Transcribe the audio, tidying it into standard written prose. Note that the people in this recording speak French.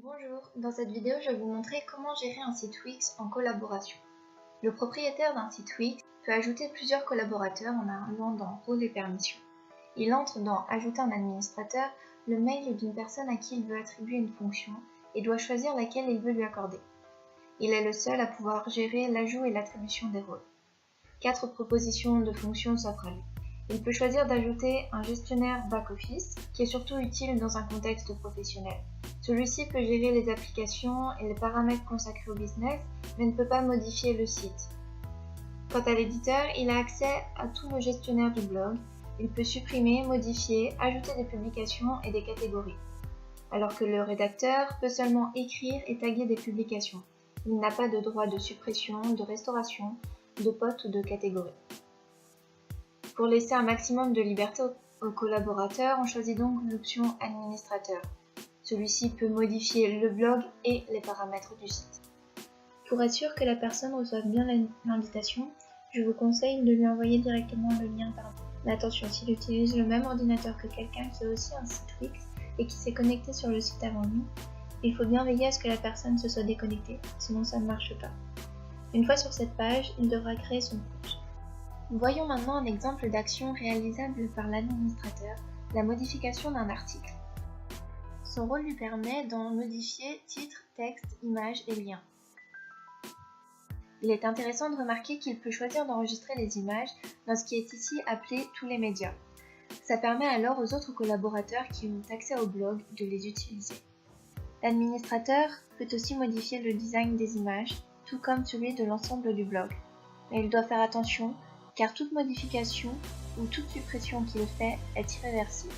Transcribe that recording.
Bonjour, dans cette vidéo je vais vous montrer comment gérer un site Wix en collaboration. Le propriétaire d'un site Wix peut ajouter plusieurs collaborateurs en allant dans Rôles et permissions. Il entre dans Ajouter un administrateur, le mail d'une personne à qui il veut attribuer une fonction et doit choisir laquelle il veut lui accorder. Il est le seul à pouvoir gérer l'ajout et l'attribution des rôles. 4 propositions de fonctions s'offrent à lui. Il peut choisir d'ajouter un gestionnaire back-office, qui est surtout utile dans un contexte professionnel. Celui-ci peut gérer les applications et les paramètres consacrés au business, mais ne peut pas modifier le site. Quant à l'éditeur, il a accès à tout le gestionnaire du blog. Il peut supprimer, modifier, ajouter des publications et des catégories. Alors que le rédacteur peut seulement écrire et taguer des publications. Il n'a pas de droit de suppression, de restauration, de poste ou de catégorie. Pour laisser un maximum de liberté aux collaborateurs, on choisit donc l'option administrateur. Celui-ci peut modifier le blog et les paramètres du site. Pour être sûr que la personne reçoive bien l'invitation, je vous conseille de lui envoyer directement le lien par mail. Mais attention, s'il utilise le même ordinateur que quelqu'un qui a aussi un site Wix et qui s'est connecté sur le site avant nous, il faut bien veiller à ce que la personne se soit déconnectée, sinon ça ne marche pas. Une fois sur cette page, il devra créer son compte. Voyons maintenant un exemple d'action réalisable par l'administrateur, la modification d'un article. Son rôle lui permet d'en modifier titre, texte, images et liens. Il est intéressant de remarquer qu'il peut choisir d'enregistrer les images dans ce qui est ici appelé tous les médias. Ça permet alors aux autres collaborateurs qui ont accès au blog de les utiliser. L'administrateur peut aussi modifier le design des images, tout comme celui de l'ensemble du blog. Mais il doit faire attention, car toute modification ou toute suppression qu'il fait est irréversible.